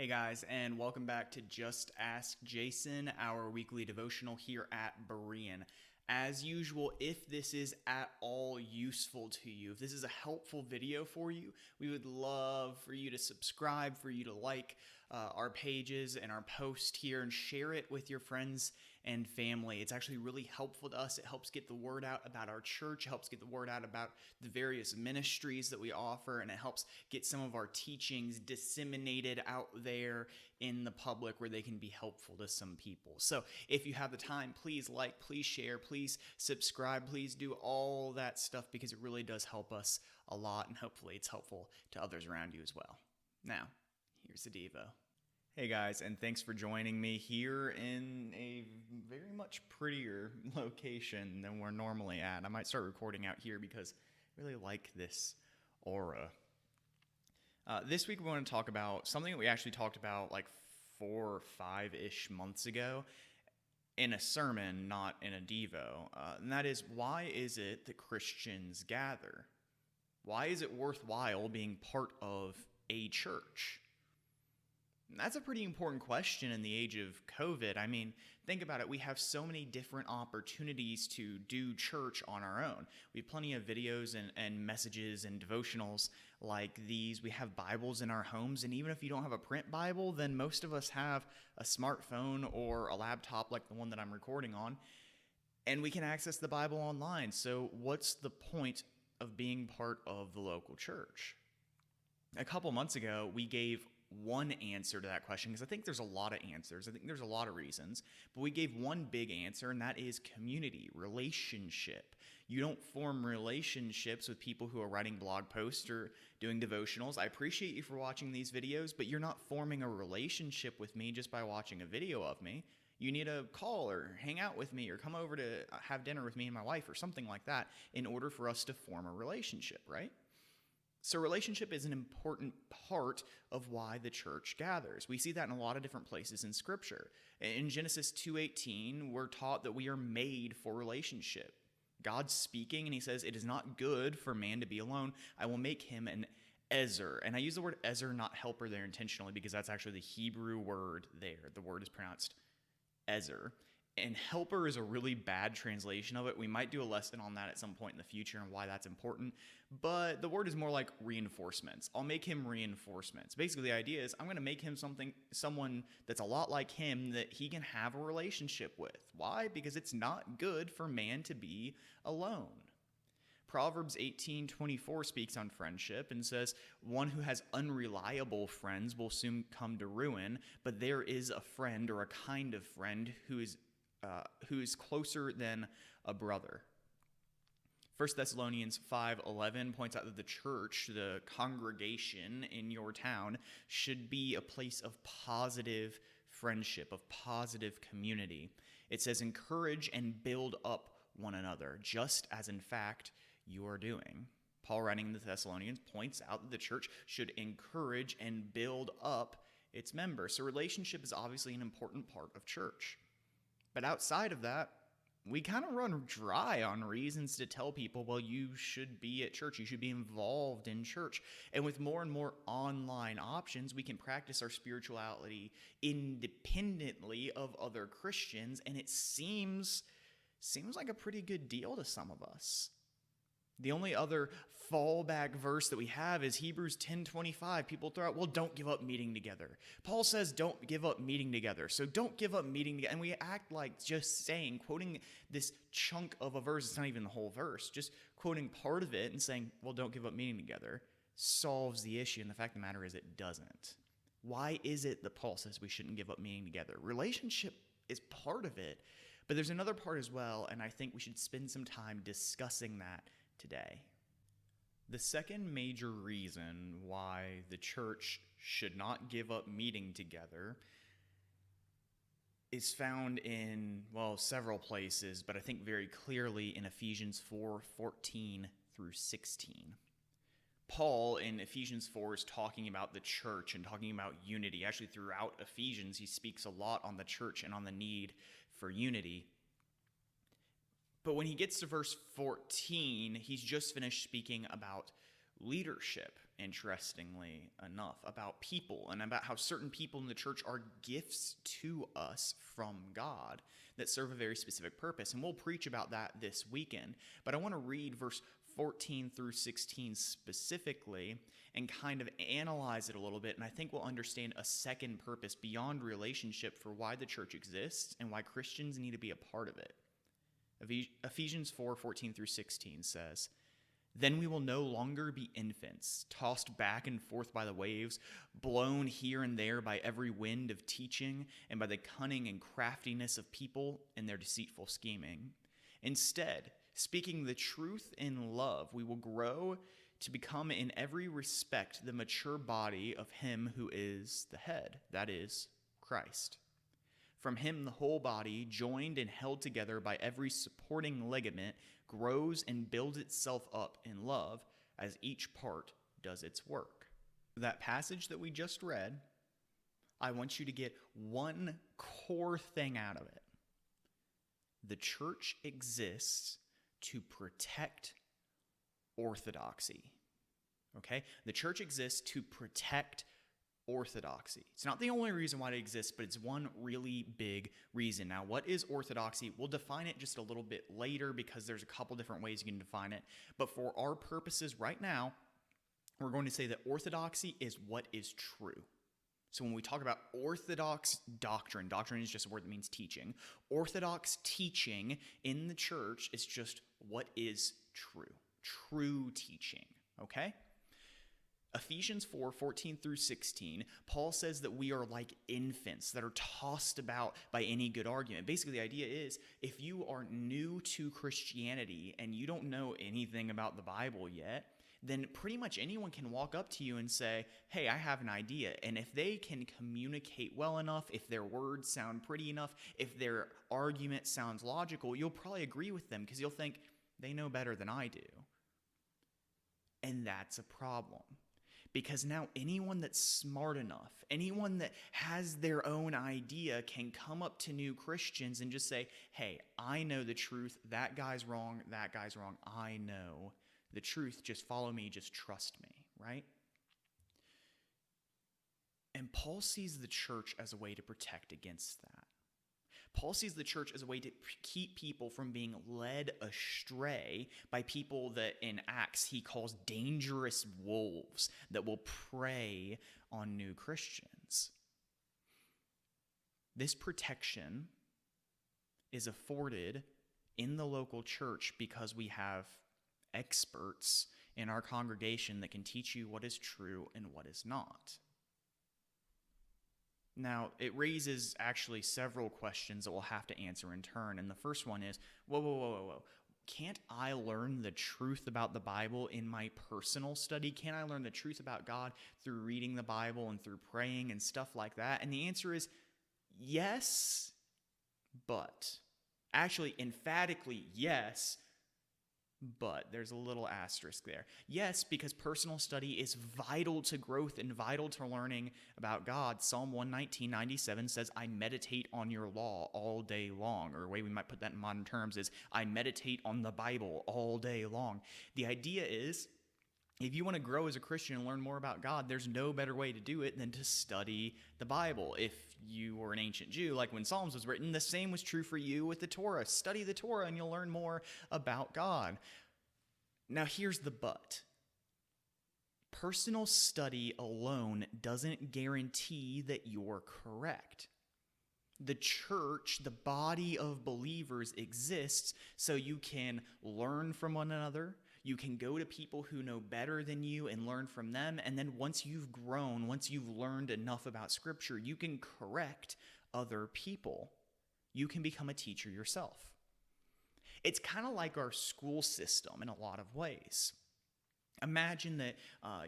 Hey guys, and welcome back to Just Ask Jason, our weekly devotional here at Berean. As usual, if this is at all useful to you, if this is a helpful video for you, we would love for you to subscribe, for you to like our pages and our post here and share it with your friends and family. It's actually really helpful to us. It helps get the word out about our church, helps get the word out about the various ministries that we offer, and it helps get some of our teachings disseminated out there in the public where they can be helpful to some people. So if you have the time, please like, please share, please subscribe, please do all that stuff because it really does help us a lot, and hopefully it's helpful to others around you as well. Now, here's the Devo. Hey guys, and thanks for joining me here in a very much prettier location than we're normally at. I might start recording out here because I really like this aura. This week we want to talk about something that we actually talked about like 4 or 5-ish months ago in a sermon, not in a Devo, and that is, why is it that Christians gather? Why is it worthwhile being part of a church? That's a pretty important question in the age of COVID. I mean, think about it. We have so many different opportunities to do church on our own. We have plenty of videos and messages and devotionals like these. We have Bibles in our homes, and even if you don't have a print Bible, then most of us have a smartphone or a laptop like the one that I'm recording on, and we can access the Bible online. So what's the point of being part of the local church? A couple months ago, we gave one answer to that question, because I think there's a lot of answers. I think there's a lot of reasons, but we gave one big answer, and that is community, relationship. You don't form relationships with people who are writing blog posts or doing devotionals. I appreciate you for watching these videos, but you're not forming a relationship with me just by watching a video of me. You need to call or hang out with me or come over to have dinner with me and my wife or something like that in order for us to form a relationship, right? So relationship is an important part of why the church gathers. We see that in a lot of different places in Scripture. In Genesis 2:18, we're taught that we are made for relationship. God's speaking, and he says, "It is not good for man to be alone. I will make him an ezer." And I use the word ezer, not helper, there intentionally, because that's actually the Hebrew word there. The word is pronounced ezer. And helper is a really bad translation of it. We might do a lesson on that at some point in the future and why that's important. But the word is more like reinforcements. I'll make him reinforcements. Basically, the idea is I'm going to make him someone that's a lot like him that he can have a relationship with. Why? Because it's not good for man to be alone. Proverbs 18:24 speaks on friendship and says, "One who has unreliable friends will soon come to ruin, but there is a friend or a kind of friend who is closer than a brother." 1 Thessalonians 5:11 points out that the church, the congregation in your town, should be a place of positive friendship, of positive community. It says, "Encourage and build up one another, just as in fact you are doing." Paul, writing in the Thessalonians, points out that the church should encourage and build up its members. So relationship is obviously an important part of church. But outside of that, we kind of run dry on reasons to tell people, well, you should be at church, you should be involved in church. And with more and more online options, we can practice our spirituality independently of other Christians, and it seems like a pretty good deal to some of us. The only other fallback verse that we have is Hebrews 10:25. People throw out, well, don't give up meeting together. Paul says don't give up meeting together. So don't give up meeting together. And we act like just saying, quoting this chunk of a verse, it's not even the whole verse, just quoting part of it and saying, well, don't give up meeting together, solves the issue. And the fact of the matter is it doesn't. Why is it that Paul says we shouldn't give up meeting together? Relationship is part of it, but there's another part as well, and I think we should spend some time discussing that today. The second major reason why the church should not give up meeting together is found in, well, several places, but I think very clearly in Ephesians 4:14 through 16. Paul in Ephesians 4 is talking about the church and talking about unity. Actually, throughout Ephesians, he speaks a lot on the church and on the need for unity. But when he gets to verse 14, he's just finished speaking about leadership. interestingly enough, about people and about how certain people in the church are gifts to us from God that serve a very specific purpose. And we'll preach about that this weekend. But I want to read verse 14 through 16 specifically and kind of analyze it a little bit. And I think we'll understand a second purpose beyond relationship for why the church exists and why Christians need to be a part of it. Ephesians 4:14 through 16 says, "Then we will no longer be infants, tossed back and forth by the waves, blown here and there by every wind of teaching and by the cunning and craftiness of people and their deceitful scheming. Instead, speaking the truth in love, we will grow to become in every respect the mature body of him who is the head, that is, Christ. From him the whole body, joined and held together by every supporting ligament, grows and builds itself up in love as each part does its work." That passage that we just read, I want you to get one core thing out of it. The church exists to protect orthodoxy. Okay? The church exists to protect orthodoxy. It's not the only reason why it exists, but it's one really big reason. Now, what is orthodoxy? We'll define it just a little bit later because there's a couple different ways you can define it. But for our purposes right now, we're going to say that orthodoxy is what is true. So when we talk about orthodox doctrine, doctrine is just a word that means teaching. Orthodox teaching in the church is just what is true. True teaching, okay? Ephesians 4:14 through 16, Paul says that we are like infants that are tossed about by any good argument. Basically, the idea is if you are new to Christianity and you don't know anything about the Bible yet, then pretty much anyone can walk up to you and say, "Hey, I have an idea." And if they can communicate well enough, if their words sound pretty enough, if their argument sounds logical, you'll probably agree with them because you'll think they know better than I do. And that's a problem. Because now anyone that's smart enough, anyone that has their own idea can come up to new Christians and just say, "Hey, I know the truth. That guy's wrong. That guy's wrong. I know the truth. Just follow me. Just trust me," right? And Paul sees the church as a way to protect against that. Paul sees the church as a way to keep people from being led astray by people that in Acts he calls dangerous wolves that will prey on new Christians. This protection is afforded in the local church because we have experts in our congregation that can teach you what is true and what is not. Now, it raises actually several questions that we'll have to answer in turn. And the first one is, whoa. Can't I learn the truth about the Bible in my personal study? Can't I learn the truth about God through reading the Bible and through praying and stuff like that? And the answer is yes, but. Actually, emphatically yes, but there's a little asterisk there. Yes, because personal study is vital to growth and vital to learning about God. Psalm 119:97 says, "I meditate on your law all day long." Or a way we might put that in modern terms is, "I meditate on the Bible all day long." The idea is, if you want to grow as a Christian and learn more about God, there's no better way to do it than to study the Bible. If you were an ancient Jew, like when Psalms was written, the same was true for you with the Torah. Study the Torah and you'll learn more about God. Now here's the but. Personal study alone doesn't guarantee that you're correct. The church, the body of believers, exists so you can learn from one another. You can go to people who know better than you and learn from them. And then once you've grown, once you've learned enough about Scripture, you can correct other people. You can become a teacher yourself. It's kind of like our school system in a lot of ways. Imagine that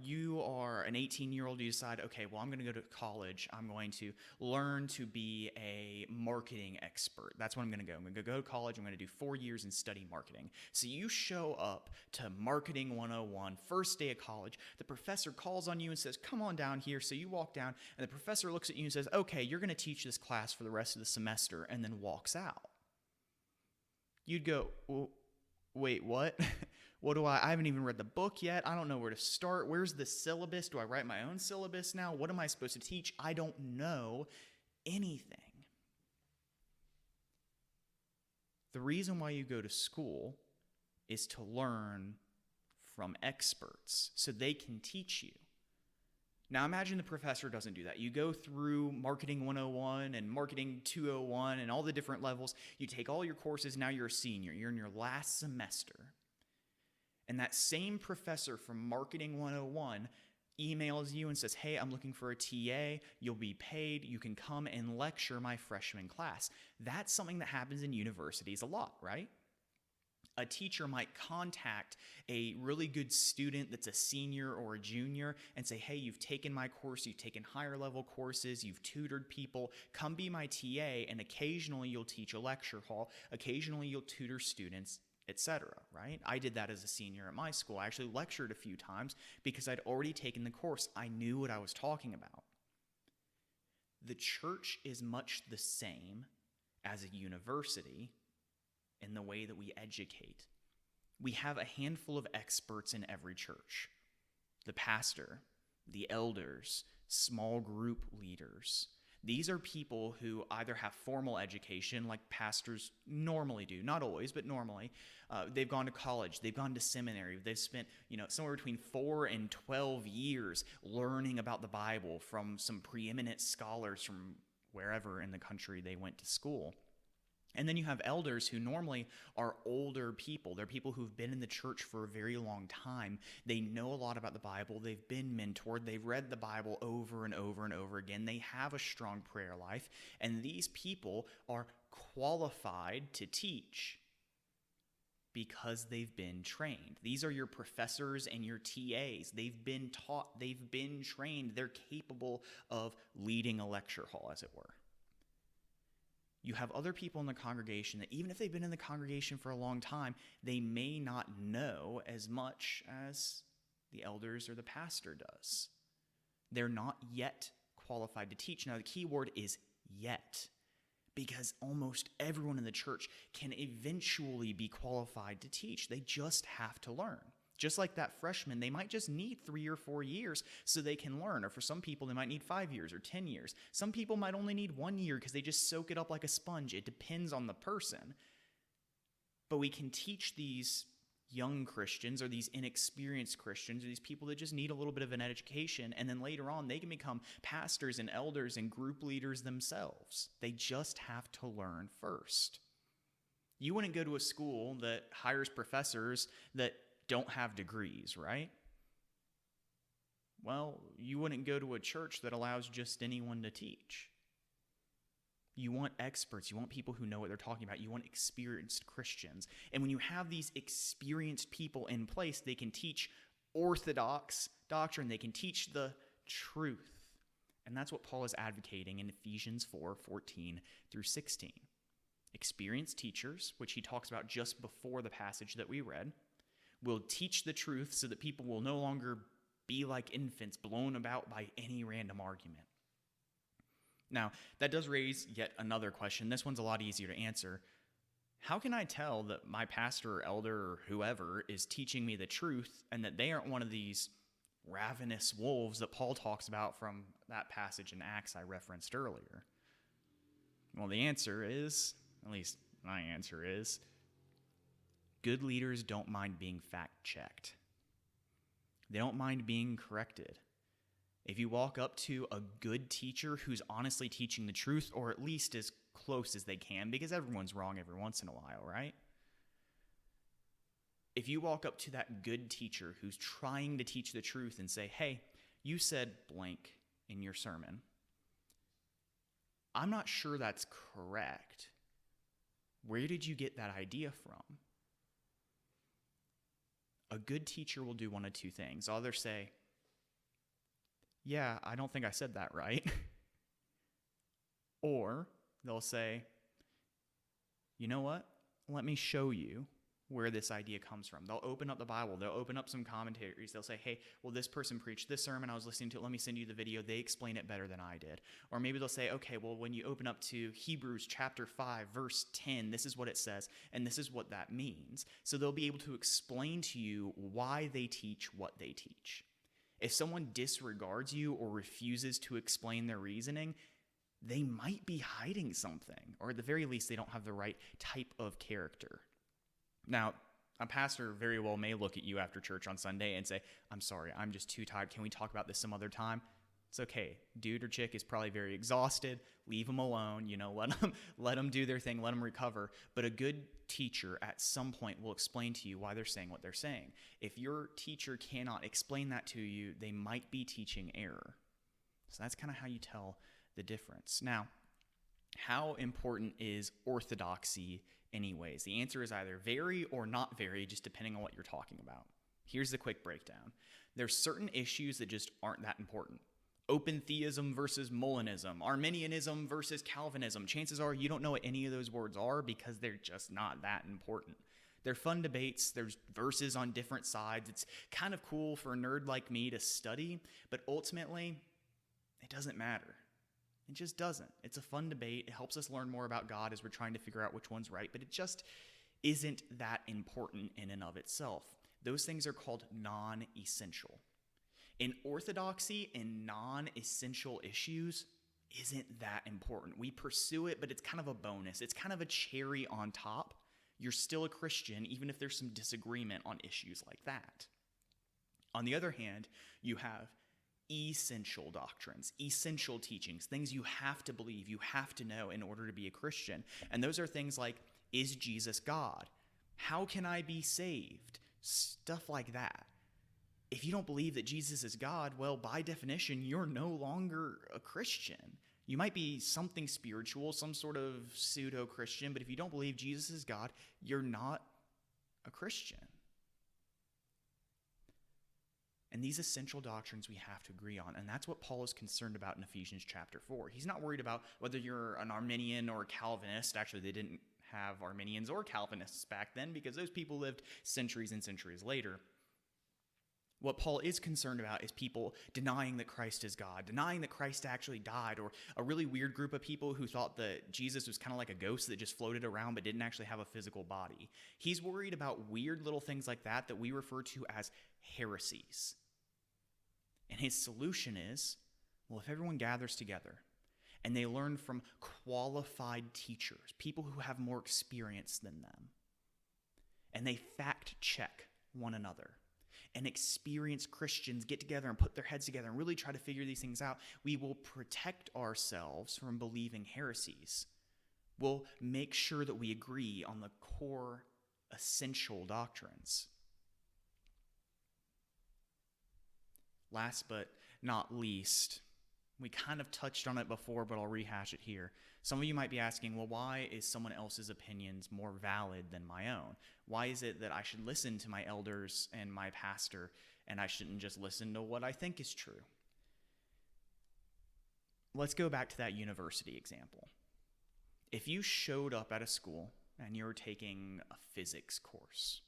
you are an 18-year-old, you decide, okay, well, I'm going to go to college. I'm going to learn to be a marketing expert. That's what I'm going to go. I'm going to go to college. I'm going to do 4 years and study marketing. So you show up to Marketing 101, first day of college. The professor calls on you and says, come on down here. So you walk down, and the professor looks at you and says, okay, you're going to teach this class for the rest of the semester, and then walks out. You'd go, well, wait, what? What do I haven't even read the book yet. I don't know where to start. Where's the syllabus? Do I write my own syllabus now? What am I supposed to teach? I don't know anything. The reason why you go to school is to learn from experts so they can teach you. Now imagine the professor doesn't do that. You go through Marketing 101 and Marketing 201 and all the different levels. You take all your courses, now you're a senior. You're in your last semester. And that same professor from Marketing 101 emails you and says, hey, I'm looking for a TA. You'll be paid. You can come and lecture my freshman class. That's something that happens in universities a lot, right? A teacher might contact a really good student that's a senior or a junior and say, hey, you've taken my course, you've taken higher level courses, you've tutored people, come be my TA, and occasionally you'll teach a lecture hall, occasionally you'll tutor students, etc., right? I did that as a senior at my school. I actually lectured a few times because I'd already taken the course. I knew what I was talking about. The church is much the same as a university in the way that we educate. We have a handful of experts in every church. The pastor, the elders, small group leaders. These are people who either have formal education, like pastors normally do, not always, but normally. They've gone to college, they've gone to seminary, they've spent, somewhere between 4 and 12 years learning about the Bible from some preeminent scholars from wherever in the country they went to school. And then you have elders who normally are older people. They're people who've been in the church for a very long time. They know a lot about the Bible. They've been mentored. They've read the Bible over and over and over again. They have a strong prayer life. And these people are qualified to teach because they've been trained. These are your professors and your TAs. They've been taught. They've been trained. They're capable of leading a lecture hall, as it were. You have other people in the congregation that even if they've been in the congregation for a long time, they may not know as much as the elders or the pastor does. They're not yet qualified to teach. Now, the key word is yet, because almost everyone in the church can eventually be qualified to teach. They just have to learn. Just like that freshman, they might just need 3 or 4 years so they can learn. Or for some people, they might need 5 years or 10 years. Some people might only need 1 year because they just soak it up like a sponge. It depends on the person. But we can teach these young Christians or these inexperienced Christians or these people that just need a little bit of an education, and then later on they can become pastors and elders and group leaders themselves. They just have to learn first. You wouldn't go to a school that hires professors that don't have degrees, right? Well, you wouldn't go to a church that allows just anyone to teach. You want experts. You want people who know what they're talking about. You want experienced Christians. And when you have these experienced people in place, they can teach orthodox doctrine. They can teach the truth. And that's what Paul is advocating in Ephesians 4:14 through 16. Experienced teachers, which he talks about just before the passage that we read, will teach the truth so that people will no longer be like infants blown about by any random argument. Now, that does raise yet another question. This one's a lot easier to answer. How can I tell that my pastor or elder or whoever is teaching me the truth and that they aren't one of these ravenous wolves that Paul talks about from that passage in Acts I referenced earlier? Well, the answer is, at least my answer is, good leaders don't mind being fact-checked. They don't mind being corrected. If you walk up to a good teacher who's honestly teaching the truth, or at least as close as they can, because everyone's wrong every once in a while, right? If you walk up to that good teacher who's trying to teach the truth and say, hey, you said blank in your sermon, I'm not sure that's correct. Where did you get that idea from? A good teacher will do one of two things. I'll either say, yeah, I don't think I said that right. Or they'll say, you know what? Let me show you where this idea comes from. They'll open up the Bible. They'll open up some commentaries. They'll say, hey, well, this person preached this sermon. I was listening to it. Let me send you the video. They explain it better than I did. Or maybe they'll say, okay, well, when you open up to Hebrews chapter 5, verse 10, this is what it says, and this is what that means. So they'll be able to explain to you why they teach what they teach. If someone disregards you or refuses to explain their reasoning, they might be hiding something, or at the very least, they don't have the right type of character. Now, a pastor very well may look at you after church on Sunday and say, I'm sorry, I'm just too tired. Can we talk about this some other time? It's okay. Dude or chick is probably very exhausted. Leave them alone. Let them do their thing. Let them recover. But a good teacher at some point will explain to you why they're saying what they're saying. If your teacher cannot explain that to you, they might be teaching error. So that's kind of how you tell the difference. Now, how important is orthodoxy anyways? The answer is either very or not very, just depending on what you're talking about. Here's the quick breakdown. There's certain issues that just aren't that important. Open theism versus Molinism, Arminianism versus Calvinism. Chances are you don't know what any of those words are because they're just not that important. They're fun debates. There's verses on different sides. It's kind of cool for a nerd like me to study, but ultimately, it doesn't matter. It just doesn't. It's a fun debate. It helps us learn more about God as we're trying to figure out which one's right, but it just isn't that important in and of itself. Those things are called non-essential. In orthodoxy and non-essential issues isn't that important. We pursue it, but it's kind of a bonus. It's kind of a cherry on top. You're still a Christian, even if there's some disagreement on issues like that. On the other hand, you have essential doctrines, essential teachings, things you have to believe, you have to know in order to be a Christian. And those are things like, is Jesus God? How can I be saved? Stuff like that. If you don't believe that Jesus is God, well, by definition, you're no longer a Christian. You might be something spiritual, some sort of pseudo-Christian, but if you don't believe Jesus is God, you're not a Christian. And these essential doctrines we have to agree on. And that's what Paul is concerned about in Ephesians chapter 4. He's not worried about whether you're an Arminian or a Calvinist. Actually, they didn't have Arminians or Calvinists back then because those people lived centuries and centuries later. What Paul is concerned about is people denying that Christ is God, denying that Christ actually died, or a really weird group of people who thought that Jesus was kind of like a ghost that just floated around but didn't actually have a physical body. He's worried about weird little things like that we refer to as heresies. And his solution is, well, if everyone gathers together and they learn from qualified teachers, people who have more experience than them, and they fact check one another, and experienced Christians get together and put their heads together and really try to figure these things out, we will protect ourselves from believing heresies. We'll make sure that we agree on the core essential doctrines. Last but not least, we kind of touched on it before, but I'll rehash it here. Some of you might be asking, well, why is someone else's opinions more valid than my own? Why is it that I should listen to my elders and my pastor, and I shouldn't just listen to what I think is true? Let's go back to that university example. If you showed up at a school and you were taking a physics course,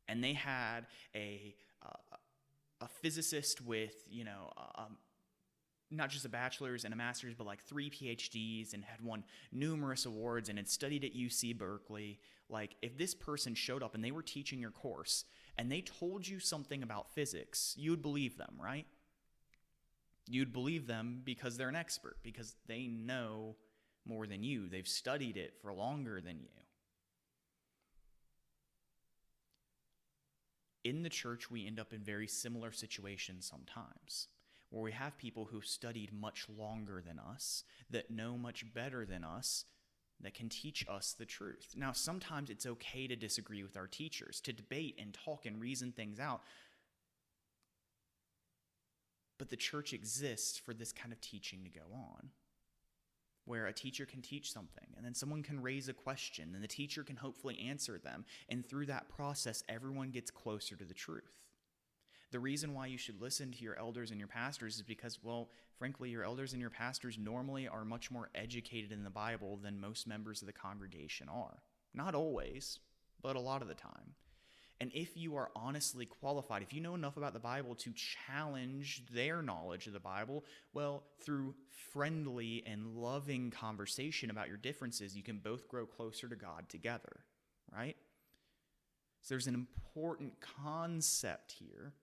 and they had a physicist with, not just a bachelor's and a master's, but like 3 PhDs and had won numerous awards and had studied at UC Berkeley. Like, if this person showed up and they were teaching your course and they told you something about physics, you would believe them, right? You'd believe them because they're an expert, because they know more than you. They've studied it for longer than you. In the church, we end up in very similar situations sometimes, where we have people who've studied much longer than us, that know much better than us, that can teach us the truth. Now, sometimes it's okay to disagree with our teachers, to debate and talk and reason things out. But the church exists for this kind of teaching to go on, where a teacher can teach something, and then someone can raise a question, and the teacher can hopefully answer them. And through that process, everyone gets closer to the truth. The reason why you should listen to your elders and your pastors is because, well, frankly, your elders and your pastors normally are much more educated in the Bible than most members of the congregation are. Not always, but a lot of the time. And if you are honestly qualified, if you know enough about the Bible to challenge their knowledge of the Bible, well, through friendly and loving conversation about your differences, you can both grow closer to God together, right? So there's an important concept here,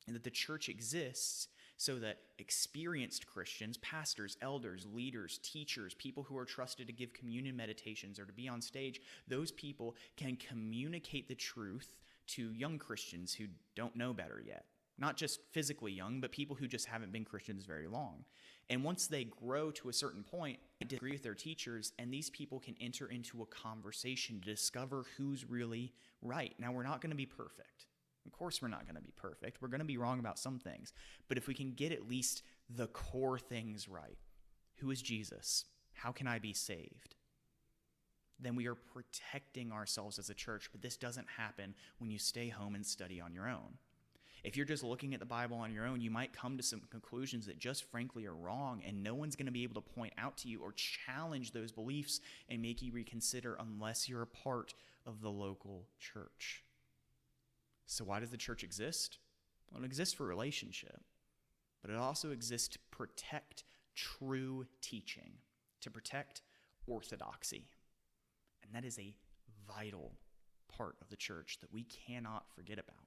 and that the church exists so that experienced Christians, pastors, elders, leaders, teachers, people who are trusted to give communion meditations or to be on stage, those people can communicate the truth to young Christians who don't know better yet. Not just physically young, but people who just haven't been Christians very long. And once they grow to a certain point, they disagree with their teachers, and these people can enter into a conversation to discover who's really right. Now, we're not going to be perfect. Of course, we're not going to be perfect. We're going to be wrong about some things. But if we can get at least the core things right, who is Jesus? How can I be saved? Then we are protecting ourselves as a church. But this doesn't happen when you stay home and study on your own. If you're just looking at the Bible on your own, you might come to some conclusions that just frankly are wrong, and no one's going to be able to point out to you or challenge those beliefs and make you reconsider unless you're a part of the local church. So why does the church exist? Well, it exists for relationship, but it also exists to protect true teaching, to protect orthodoxy. And that is a vital part of the church that we cannot forget about.